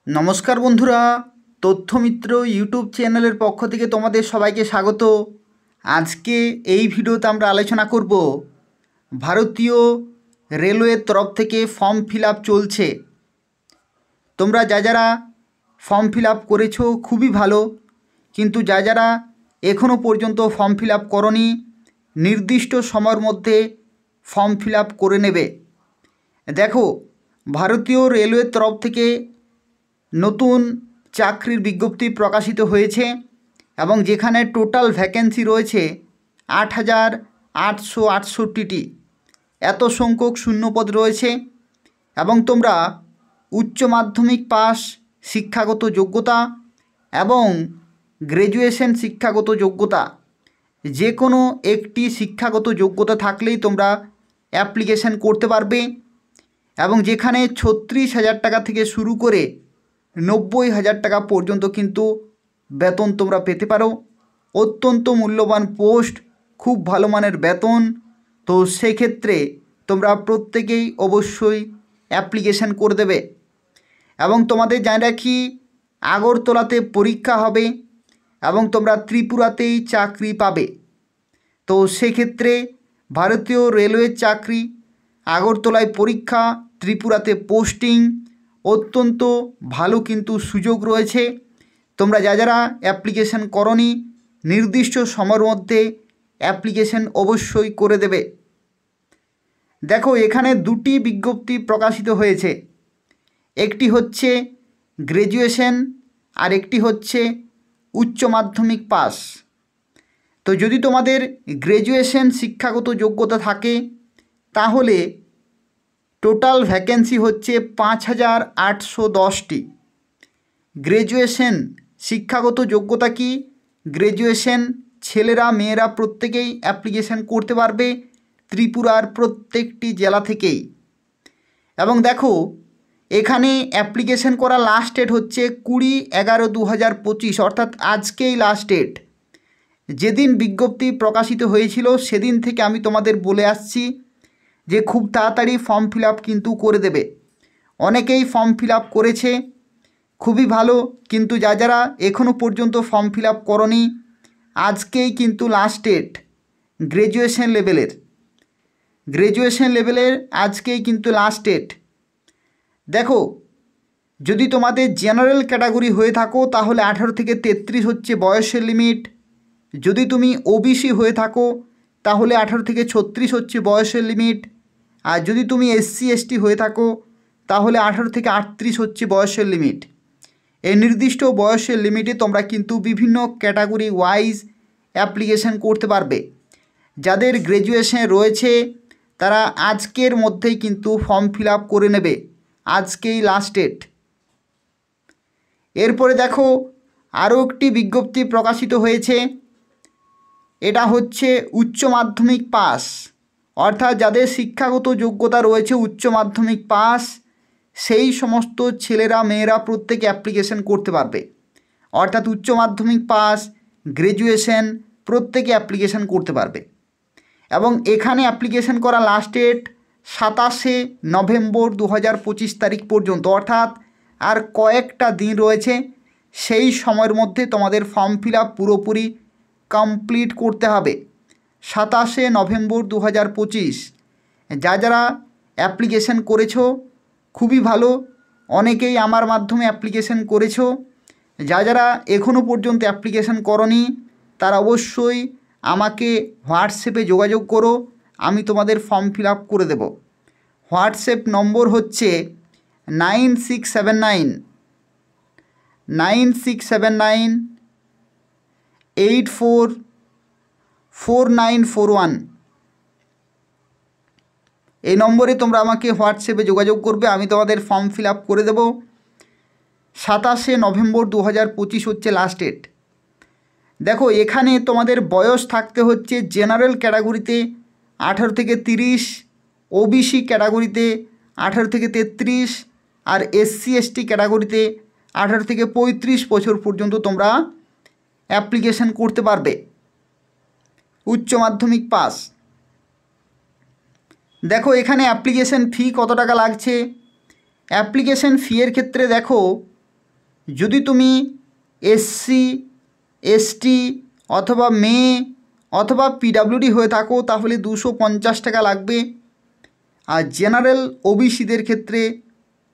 নমস্কার বন্ধুরা, তথ্যমিত্র ইউটিউব চ্যানেলের পক্ষ থেকে তোমাদের সবাইকে স্বাগত। আজকে এই ভিডিওতে আমরা আলোচনা করব ভারতীয় রেলওয়ের তরফ থেকে ফর্ম ফিল আপ চলছে। তোমরা যারা ফর্ম ফিল আপ করেছো খুবই ভালো, কিন্তু যারা এখনও পর্যন্ত ফর্ম ফিল আপ করোনি নির্দিষ্ট সময়ের মধ্যে ফর্ম ফিল আপ করে নেবে। দেখো, ভারতীয় রেলওয়ের তরফ থেকে নতুন চাকরির বিজ্ঞপ্তি প্রকাশিত হয়েছে এবং যেখানে টোটাল ভ্যাকেন্সি রয়েছে ৮,৮৬৮টি। এত সংখ্যক শূন্যপদ রয়েছে এবং তোমরা উচ্চ মাধ্যমিক পাস শিক্ষাগত যোগ্যতা এবং গ্র্যাজুয়েশন শিক্ষাগত যোগ্যতা যে কোনো একটি শিক্ষাগত যোগ্যতা থাকলেই তোমরা অ্যাপ্লিকেশন করতে পারবে এবং যেখানে ৩৬,০০০ টাকা থেকে শুরু করে ৯০,০০০ টাকা পর্যন্ত কিন্তু বেতন তোমরা পেতে পারো। অত্যন্ত মূল্যবান পোস্ট, খুব ভালো মানের বেতন। তো সেক্ষেত্রে তোমরা প্রত্যেকেই অবশ্যই অ্যাপ্লিকেশন করে দেবে এবং তোমাদের জানিয়ে রাখি আগরতলাতে পরীক্ষা হবে এবং তোমরা ত্রিপুরাতেই চাকরি পাবে। তো সেক্ষেত্রে ভারতীয় রেলওয়ের চাকরি, আগরতলায় পরীক্ষা, ত্রিপুরাতে পোস্টিং, অত্যন্ত ভালো কিন্তু সুযোগ রয়েছে। তোমরা যারা অ্যাপ্লিকেশন করোনি নির্দিষ্ট সময়ের মধ্যে অ্যাপ্লিকেশন অবশ্যই করে দেবে। দেখো, এখানে দুটি বিজ্ঞপ্তি প্রকাশিত হয়েছে, একটি হচ্ছে গ্র্যাজুয়েশন আর একটি হচ্ছে উচ্চ মাধ্যমিক পাস। তো যদি তোমাদের গ্র্যাজুয়েশন শিক্ষাগত যোগ্যতা থাকে তাহলে টোটাল ভ্যাকেন্সি হচ্ছে ৫,৮১০টি। গ্র্যাজুয়েশন শিক্ষাগত যোগ্যতা কি? গ্র্যাজুয়েশন ছেলেরা মেয়েরা প্রত্যেকেই অ্যাপ্লিকেশন করতে পারবে ত্রিপুরার প্রত্যেকটি জেলা থেকেই। এবং দেখো, এখানে অ্যাপ্লিকেশন করা লাস্ট ডেট হচ্ছে 20/11/2025, অর্থাৎ আজকেই লাস্ট ডেট। যেদিন বিজ্ঞপ্তি প্রকাশিত হয়েছিল সেদিন থেকে আমি তোমাদের বলে আসছি যে খুব তাড়াতাড়ি ফর্ম ফিল আপ কিন্তু করে দেবে। অনেকেই ফর্ম ফিল আপ করেছে, খুবই ভালো, কিন্তু যারা এখনও পর্যন্ত ফর্ম ফিল আপ করোনি আজকেই কিন্তু লাস্ট ডেট। গ্র্যাজুয়েশন লেভেলের আজকেই কিন্তু লাস্ট ডেট। দেখো, যদি তোমাদের জেনারেল ক্যাটাগরি হয়ে থাকো তাহলে 18 থেকে 33 হচ্ছে বয়সের লিমিট। যদি তুমি ওবিসি হয়ে থাকো তাহলে 18 থেকে 36 হচ্ছে বয়সের লিমিট। আর যদি তুমি SC ST হয়ে থাকো তাহলে 18 থেকে 38 হচ্ছে বয়সের লিমিট। এই নির্দিষ্ট বয়সের লিমিটে তোমরা কিন্তু বিভিন্ন ক্যাটাগরি ওয়াইজ অ্যাপ্লিকেশন করতে পারবে। যাদের গ্র্যাজুয়েশন রয়েছে তারা আজকের মধ্যেই কিন্তু ফর্ম ফিল আপ করে নেবে, আজকেই লাস্ট ডেট। এরপরে দেখো, আরও একটি বিজ্ঞপ্তি প্রকাশিত হয়েছে, এটা হচ্ছে উচ্চ মাধ্যমিক পাস, অর্থাৎ যাদের শিক্ষাগত যোগ্যতা রয়েছে উচ্চ মাধ্যমিক পাস সেই সমস্ত ছেলেরা মেয়েরা প্রত্যেকে অ্যাপ্লিকেশন করতে পারবে। অর্থাৎ উচ্চ মাধ্যমিক পাস, গ্র্যাজুয়েশন প্রত্যেকে অ্যাপ্লিকেশন করতে পারবে। এবং এখানে অ্যাপ্লিকেশন করা লাস্ট ডেট 27শে নভেম্বর 2025 তারিখ পর্যন্ত, অর্থাৎ আর কয়েকটা দিন রয়েছে। সেই সময়ের মধ্যে তোমাদের ফর্ম ফিল আপ পুরোপুরি কমপ্লিট করতে হবে। 27শে নভেম্বর 2025 যারা অ্যাপ্লিকেশন করেছো খুবই ভালো, অনেকেই আমার মাধ্যমে অ্যাপ্লিকেশন করেছো। যারা এখনও পর্যন্ত অ্যাপ্লিকেশন করোনি তারা অবশ্যই আমাকে হোয়াটসঅ্যাপে যোগাযোগ করো, আমি তোমাদের ফর্ম ফিল আপ করে দেব। হোয়াটসঅ্যাপ নম্বর হচ্ছে 9679844941। এই নম্বরে তোমরা আমাকে হোয়াটসঅ্যাপে যোগাযোগ করবে, আমি তোমাদের ফর্ম ফিল আপ করে দেব। 27শে নভেম্বর 2025 হচ্ছে লাস্ট ডেট। দেখো, এখানে তোমাদের বয়স থাকতে হচ্ছে জেনারেল ক্যাটাগরিতে 18 থেকে 30, ওবিসি ক্যাটাগরিতে 18 থেকে 33 আর SC ST ক্যাটাগরিতে 18 থেকে 35 বছর পর্যন্ত তোমরা অ্যাপ্লিকেশন করতে পারবে উচ্চ মাধ্যমিক পাস। দেখো, এখানে অ্যাপ্লিকেশন ফি কত টাকা লাগছে। অ্যাপ্লিকেশন ফি এর ক্ষেত্রে দেখো যদি তুমি এসসি এসটি অথবা মেয়ে অথবা পিডাব্লিউডি হয়ে থাকো তাহলে 250 টাকা লাগবে। আর জেনারেল ওবিসিদের ক্ষেত্রে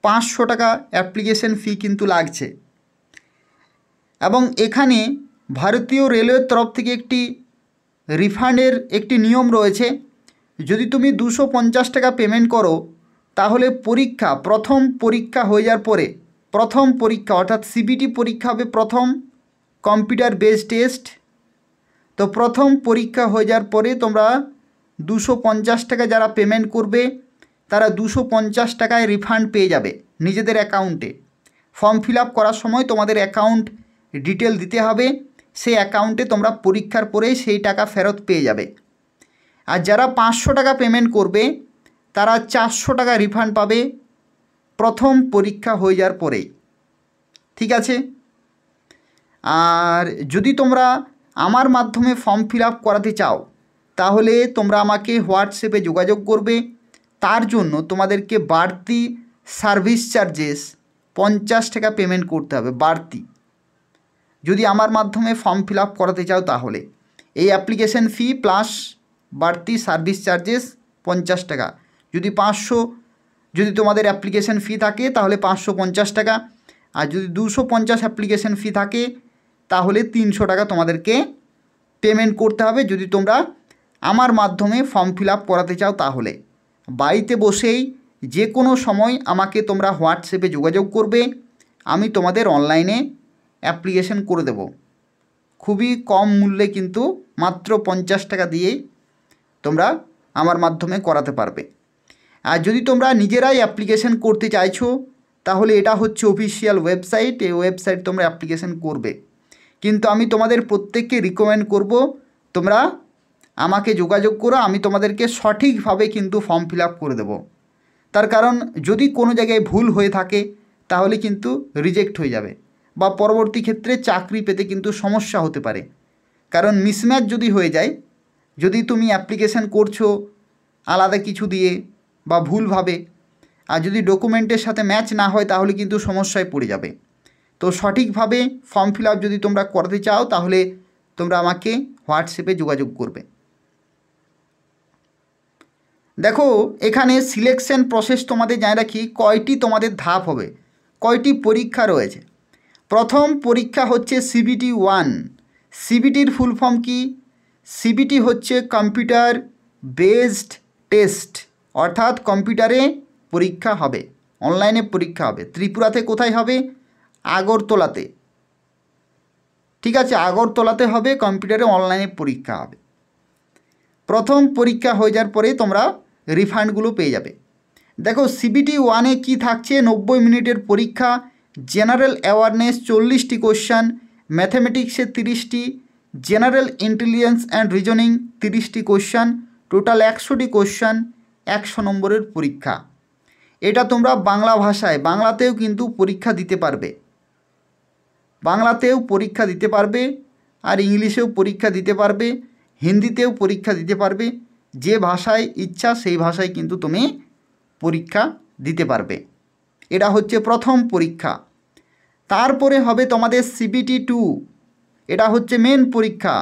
500 টাকা অ্যাপ্লিকেশন ফি কিন্তু লাগছে। এবং এখানে ভারতীয় রেলওয়ের তরফ থেকে একটি রিফান্ডের একটি নিয়ম রয়েছে। যদি তুমি 250 টাকা পেমেন্ট করো তাহলে প্রথম পরীক্ষা হয়ে যাওয়ার পরে, প্রথম পরীক্ষা অর্থাৎ সিবিটি পরীক্ষা হবে প্রথম, কম্পিউটার বেসড টেস্ট। তো প্রথম পরীক্ষা হয়ে যাওয়ার পরে তোমরা 250 টাকা যারা পেমেন্ট করবে তারা 250 টাকায় রিফান্ড পেয়ে যাবে নিজেদের অ্যাকাউন্টে। ফর্ম ফিল আপ করার সময় তোমাদের অ্যাকাউন্ট ডিটেল দিতে হবে, সেই অ্যাকাউন্টে তোমরা পরীক্ষার পরেই সেই টাকা ফেরত পেয়ে যাবে। আর যারা 500 টাকা পেমেন্ট করবে তারা 400 টাকা রিফান্ড পাবে প্রথম পরীক্ষা হয়ে যাওয়ার পরেই। ঠিক আছে? আর যদি তোমরা আমার মাধ্যমে ফর্ম ফিল আপ করাতে চাও তাহলে তোমরা আমাকে হোয়াটসঅ্যাপে যোগাযোগ করবে। তার জন্য তোমাদেরকে বাড়তি সার্ভিস চার্জেস 50 টাকা পেমেন্ট করতে হবে বাড়তি, যদি আমার মাধ্যমে ফর্ম ফিল আপ করাতে চাও তাহলে। এই অ্যাপ্লিকেশন ফি প্লাস বাড়তি সার্ভিস চার্জেস 50 টাকা। যদি তোমাদের অ্যাপ্লিকেশন ফি থাকে তাহলে 550 টাকা, আর যদি 250 অ্যাপ্লিকেশন ফি থাকে তাহলে 300 টাকা তোমাদেরকে পেমেন্ট করতে হবে যদি তোমরা আমার মাধ্যমে ফর্ম ফিল আপ করাতে চাও তাহলে। বাড়িতে বসেই যে কোনো সময় আমাকে তোমরা হোয়াটসঅ্যাপে যোগাযোগ করবে, আমি তোমাদের অনলাইনে অ্যাপ্লিকেশন করে দেব খুবই কম মূল্যে, কিন্তু মাত্র 50 টাকা দিয়েই তোমরা আমার মাধ্যমে করাতে পারবে। আর যদি তোমরা নিজেরাই অ্যাপ্লিকেশন করতে চাইছো তাহলে এটা হচ্ছে অফিসিয়াল ওয়েবসাইট, এই ওয়েবসাইট তোমরা অ্যাপ্লিকেশন করবে। কিন্তু আমি তোমাদের প্রত্যেককে রিকমেন্ড করব তোমরা আমাকে যোগাযোগ করো, আমি তোমাদেরকে সঠিকভাবে কিন্তু ফর্ম ফিল আপ করে দেব। তার কারণ যদি কোনো জায়গায় ভুল হয়ে থাকে তাহলে কিন্তু রিজেক্ট হয়ে যাবে বা পরবর্তী ক্ষেত্রে চাকরি পেতে কিন্তু সমস্যা হতে পারে। কারণ মিসম্যাচ যদি হয়ে যায়, যদি তুমি অ্যাপ্লিকেশন করছো আলাদা কিছু দিয়ে বা ভুলভাবে, আর যদি ডকুমেন্টের সাথে ম্যাচ না হয় তাহলে কিন্তু সমস্যায় পড়ে যাবে। তো সঠিকভাবে ফর্ম ফিল আপ যদি তোমরা করতে চাও তাহলে তোমরা আমাকে হোয়াটসঅ্যাপে যোগাযোগ করবে। দেখো এখানে সিলেকশন প্রসেস তোমাদের জানিয়ে রাখি, কয়টি তোমাদের ধাপ হবে, কয়টি পরীক্ষা রয়েছে। প্রথম পরীক্ষা হচ্ছে সিবিটি 1। সিবিটির ফুল ফর্ম কি? সিবিটি হচ্ছে কম্পিউটার বেসড টেস্ট, অর্থাৎ কম্পিউটারে পরীক্ষা হবে, অনলাইনে পরীক্ষা হবে। ত্রিপুরাতে কোথায় হবে? আগরতলাতে। ঠিক আছে, আগরতলাতে হবে, কম্পিউটারে অনলাইনে পরীক্ষা হবে। প্রথম পরীক্ষা হয়ে যাওয়ার পরে তোমরা রিফান্ডগুলো পেয়ে যাবে। দেখো সিবিটি 1-এ কী থাকছে, 90 মিনিটের পরীক্ষা, জেনারেল অ্যাওয়ারনেস 40টি কোশ্চান, ম্যাথামেটিক্সে 30টি, জেনারেল ইন্টেলিজেন্স অ্যান্ড রিজনিং 30টি কোশ্চান, টোটাল 100টি কোশ্চান, 100 নম্বরের পরীক্ষা। এটা তোমরা বাংলা ভাষায়, বাংলাতেও কিন্তু পরীক্ষা দিতে পারবে, বাংলাতেও পরীক্ষা দিতে পারবে, আর ইংলিশেও পরীক্ষা দিতে পারবে, হিন্দিতেও পরীক্ষা দিতে পারবে। যে ভাষায় ইচ্ছা সেই ভাষায় কিন্তু তুমি পরীক্ষা দিতে পারবে। এটা হচ্ছে প্রথম পরীক্ষা। তারপরে হবে তোমাদের সিবিটি 2, এটা হচ্ছে মেন পরীক্ষা।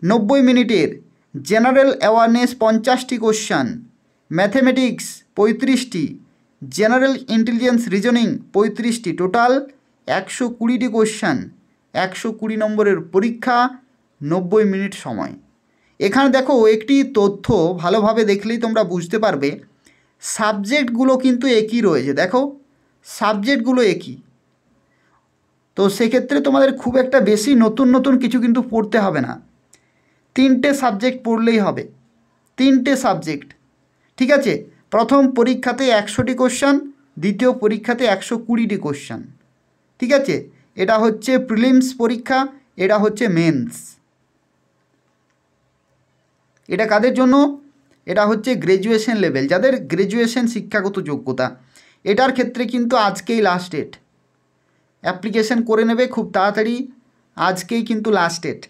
90 মিনিটের, জেনারেল অ্যাওয়ারনেস 50টি কোশ্চান, ম্যাথামেটিক্স 35টি, জেনারেল ইন্টেলিজেন্স রিজনিং 35টি, টোটাল 120টি কোশ্চান, 120 নম্বরের পরীক্ষা, 90 মিনিট সময়। এখানে দেখো একটি তথ্য ভালোভাবে দেখলেই তোমরা বুঝতে পারবে, সাবজেক্টগুলো কিন্তু একই রয়েছে। দেখো সাবজেক্টগুলো একই, তো সেক্ষেত্রে তোমাদের খুব একটা বেশি নতুন নতুন কিছু কিন্তু পড়তে হবে না। 3টে সাবজেক্ট পড়লেই হবে, 3টে সাবজেক্ট। ঠিক আছে, প্রথম পরীক্ষাতে 100টি কোশ্চান, দ্বিতীয় পরীক্ষাতে 120টি কোশ্চান। ঠিক আছে, এটা হচ্ছে প্রিলিমস পরীক্ষা, এটা হচ্ছে মেন্স। এটা কাদের জন্য? এটা হচ্ছে গ্র্যাজুয়েশন লেভেল, যাদের গ্র্যাজুয়েশন শিক্ষাগত যোগ্যতা। এটার ক্ষেত্রে কিন্তু আজকেই লাস্ট ডেট, অ্যাপ্লিকেশন করে নেবে খুব তাড়াতাড়ি, আজকেই কিন্তু লাস্ট ডেট।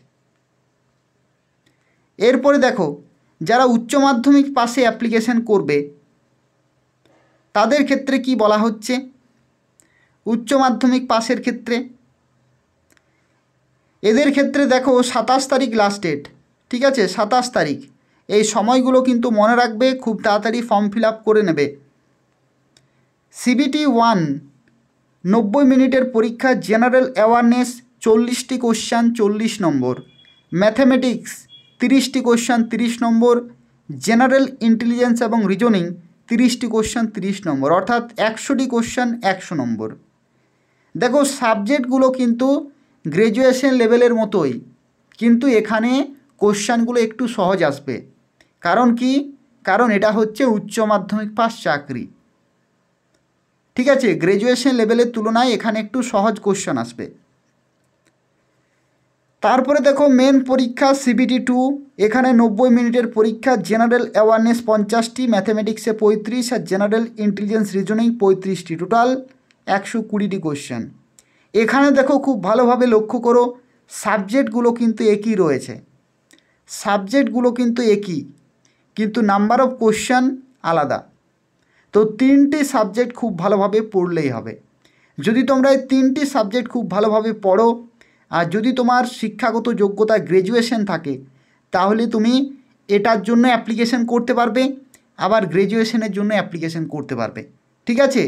এরপরে দেখো যারা উচ্চ মাধ্যমিক পাশে অ্যাপ্লিকেশন করবে তাদের ক্ষেত্রে কি বলা হচ্ছে, উচ্চ মাধ্যমিক পাসের ক্ষেত্রে। এদের ক্ষেত্রে দেখো 27 তারিখ লাস্ট ডেট, ঠিক আছে, 27 তারিখ। এই সময়গুলো কিন্তু মনে রাখবে, খুব তাড়াতাড়ি ফর্ম ফিল আপ করে নেবে। CBT 1 90 মিনিটের পরীক্ষা, জেনারেল অ্যাওয়ারনেস 40টি কোশ্চান 40 নম্বর, ম্যাথামেটিক্স 30টি কোশ্চান 30 নম্বর, জেনারেল ইন্টেলিজেন্স এবং রিজনিং 30টি কোশ্চান 30 নম্বর, অর্থাৎ 100টি কোশ্চান 100 নম্বর। দেখো সাবজেক্টগুলো কিন্তু গ্র্যাজুয়েশন লেভেলের মতোই, কিন্তু এখানে কোশ্চানগুলো একটু সহজ আসবে। কারণ কি? কারণ এটা হচ্ছে উচ্চ মাধ্যমিক পাস চাকরি, ঠিক আছে। গ্র্যাজুয়েশন লেভেলের তুলনায় এখানে একটু সহজ কোশ্চেন আসবে। তারপরে দেখো মেন পরীক্ষা CBT 2, এখানে 90 মিনিটের পরীক্ষা, জেনারেল অ্যাওয়ারনেস 50টি, ম্যাথামেটিক্সে 35 আর জেনারেল ইন্টেলিজেন্স রিজনিং 35টি, টোটাল 120টি কোশ্চেন। এখানে দেখো খুব ভালোভাবে লক্ষ্য করো, সাবজেক্টগুলো কিন্তু একই রয়েছে, সাবজেক্টগুলো কিন্তু একই, কিন্তু নাম্বার অফ কোশ্চেন আলাদা। তো 3টি সাবজেক্ট খুব ভালোভাবে পড়লেই হবে। যদি তোমরা এই 3টি সাবজেক্ট খুব ভালোভাবে পড়ো, আর যদি তোমার শিক্ষাগত যোগ্যতা গ্র্যাজুয়েশন থাকে, তাহলে তুমি এটার জন্য অ্যাপ্লিকেশন করতে পারবে, আবার গ্র্যাজুয়েশনের জন্য অ্যাপ্লিকেশন করতে পারবে, ঠিক আছে।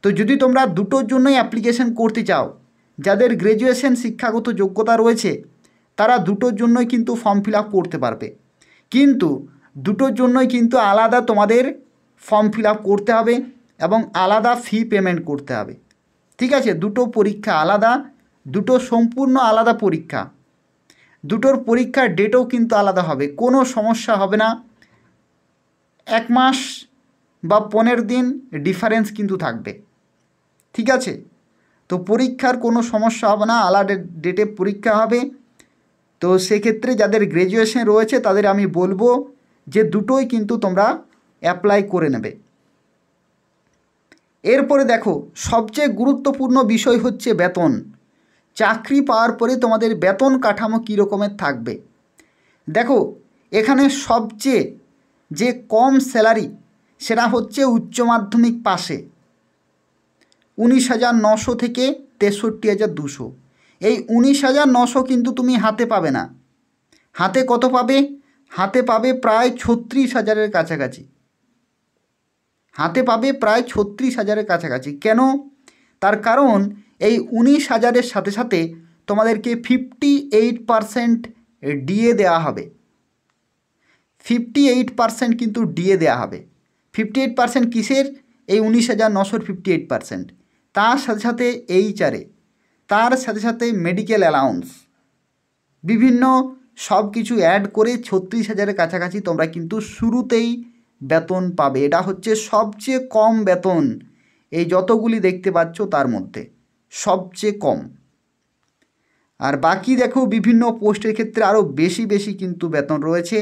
তো যদি তোমরা দুটোর জন্যই অ্যাপ্লিকেশন করতে চাও, যাদের গ্র্যাজুয়েশন শিক্ষাগত যোগ্যতা রয়েছে, তারা দুটোর জন্যই কিন্তু ফর্ম ফিল আপ করতে পারবে। কিন্তু দুটোর জন্যই কিন্তু আলাদা তোমাদের ফর্ম ফিল আপ করতে হবে এবং আলাদা ফি পেমেন্ট করতে হবে, ঠিক আছে। দুটো পরীক্ষা আলাদা, দুটো সম্পূর্ণ আলাদা পরীক্ষা, দুটোর পরীক্ষার ডেটও কিন্তু আলাদা হবে, কোনো সমস্যা হবে না। 1 মাস বা 15 দিন ডিফারেন্স কিন্তু থাকবে, ঠিক আছে। তো পরীক্ষার কোনো সমস্যা হবে না, আলাদা ডেটে পরীক্ষা হবে। তো সেক্ষেত্রে যাদের গ্র্যাজুয়েশন রয়েছে তাদের আমি বলবো যে দুটোই কিন্তু তোমরা অ্যাপ্লাই করে নেবে। এরপরে দেখো সবচেয়ে গুরুত্বপূর্ণ বিষয় হচ্ছে বেতন। চাকরি পাওয়ার পরে তোমাদের বেতন কাঠামো কী রকমের থাকবে। দেখো এখানে সবচেয়ে যে কম স্যালারি সেটা হচ্ছে উচ্চ মাধ্যমিক পাশে 19,900 থেকে 63,200। এই 19,900 কিন্তু তুমি হাতে পাবে না। হাতে কত পাবে? হাতে পাবে প্রায় 36,000-এর কাছাকাছি, হাতে পাবে প্রায় 36,000-এর কাছাকাছি। কেন? তার কারণ এই 19,000-এর সাথে সাথে তোমাদেরকে 58% ডিএ দেওয়া হবে, 58% কিন্তু ডিএ দেওয়া হবে। 58% কিসের? এই 19,900-র 58%। তার সাথে সাথে এইচআরএ, তার সাথে সাথে মেডিকেল অ্যালাউন্স, বিভিন্ন সব কিছু অ্যাড করে 36,000-এর কাছাকাছি তোমরা কিন্তু শুরুতেই বেতন পাবে। এটা হচ্ছে সবচেয়ে কম বেতন, এই যতগুলি দেখতে পাচ্ছ তার মধ্যে সবচেয়ে কম। আর বাকি দেখো বিভিন্ন পোস্টের ক্ষেত্রে আরও বেশি বেশি কিন্তু বেতন রয়েছে।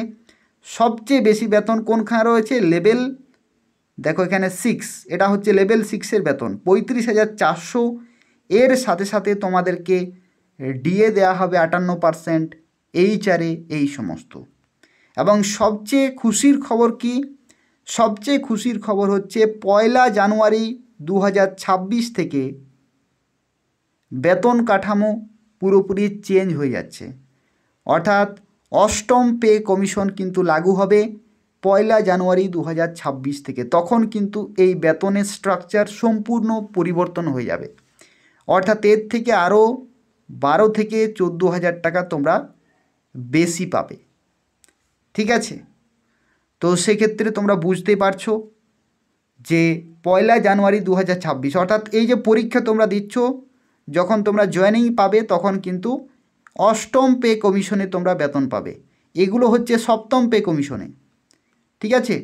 সবচেয়ে বেশি বেতন কোনখানে রয়েছে? লেভেল, দেখো এখানে 6, এটা হচ্ছে লেভেল 6-এর বেতন 35,400। এর সাথে সাথে তোমাদেরকে ডিএ দেওয়া হবে 58%, এইচআরএ, এই সমস্ত। এবং সবচেয়ে খুশির খবর কি? সবচেয়ে খুশির খবর হচ্ছে 1 জানুয়ারি 2026 থেকে বেতন কাঠামো পুরোপুরি চেঞ্জ হয়ে যাচ্ছে। অর্থাৎ 8ম পে কমিশন কিন্তু লাগু হবে 1 জানুয়ারি 2026 থেকে। তখন কিন্তু এই বেতনের স্ট্রাকচার সম্পূর্ণ পরিবর্তন হয়ে যাবে। অর্থাৎ এর থেকে আরও 12 থেকে 14,000 টাকা তোমরা বেশি পাবে, ঠিক আছে। তো সেক্ষেত্রে তোমরা বুঝতেই পারছো যে 1 জানুয়ারি 2026, অর্থাৎ এই যে পরীক্ষা তোমরা দিচ্ছ, যখন তোমরা জয়েনিং পাবে তখন কিন্তু 8ম পে কমিশনে তোমরা বেতন পাবে। এগুলো হচ্ছে 7ম পে কমিশনে, ঠিক আছে।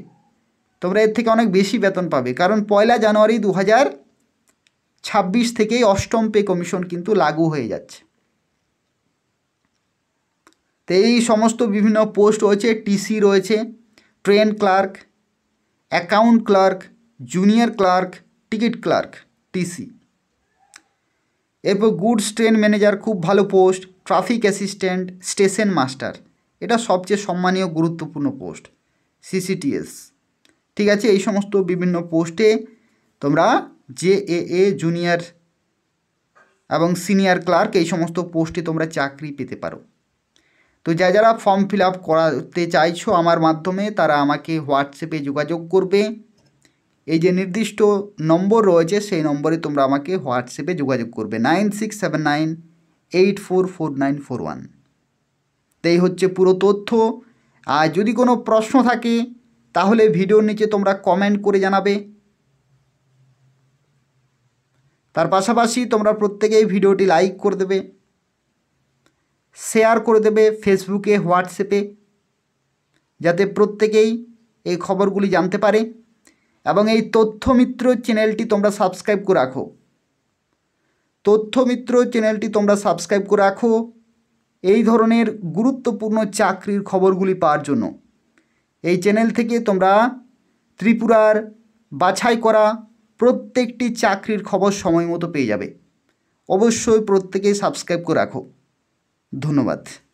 তোমরা এর থেকে অনেক বেশি বেতন পাবে, কারণ 1 জানুয়ারি 2026 থেকেই 8ম পে কমিশন কিন্তু লাগু হয়ে যাচ্ছে। তো এই সমস্ত বিভিন্ন পোস্ট রয়েছে, টিসি রয়েছে, train clerk, account clerk, junior clerk, ticket clerk, TC. এরপর গুডস ট্রেন ম্যানেজার, খুব ভালো post, traffic assistant, station master, এটা সবচেয়ে সম্মানীয় গুরুত্বপূর্ণ পোস্ট, সিসিটিএস, ঠিক আছে। এই সমস্ত বিভিন্ন পোস্টে তোমরা জেএএ জুনিয়র এবং সিনিয়র ক্লার্ক এই সমস্ত পোস্টে তোমরা চাকরি পেতে পারো। তো যারা ফর্ম ফিল আপ করাতে চাইছো আমার মাধ্যমে তারা আমাকে হোয়াটসঅ্যাপে যোগাযোগ করবে। এই যে নির্দিষ্ট নম্বর রয়েছে সেই নম্বরে তোমরা আমাকে হোয়াটসঅ্যাপে যোগাযোগ করবে 9679844941। তো এই হচ্ছে পুরো তথ্য। আর যদি কোনো প্রশ্ন থাকে তাহলে ভিডিওর নিচে তোমরা কমেন্ট করে জানাবে। তার পাশাপাশি তোমরা প্রত্যেকেই ভিডিওটি লাইক করে দেবে, শেয়ার করে দেবে ফেসবুকে, হোয়াটসঅ্যাপে, যাতে প্রত্যেকেই এই খবরগুলি জানতে পারে। এবং এই তথ্যমিত্র চ্যানেলটি তোমরা সাবস্ক্রাইব করে রাখো। তথ্যমিত্র চ্যানেলটি তোমরা সাবস্ক্রাইব করে রাখো এই ধরনের গুরুত্বপূর্ণ চাকরির খবরগুলি পাওয়ার জন্য। এই চ্যানেল থেকে তোমরা ত্রিপুরার বাছাই করা প্রত্যেকটি চাকরির খবর সময় মতো পেয়ে যাবে। অবশ্যই প্রত্যেকেই সাবস্ক্রাইব করে রাখো। ধন্যবাদ।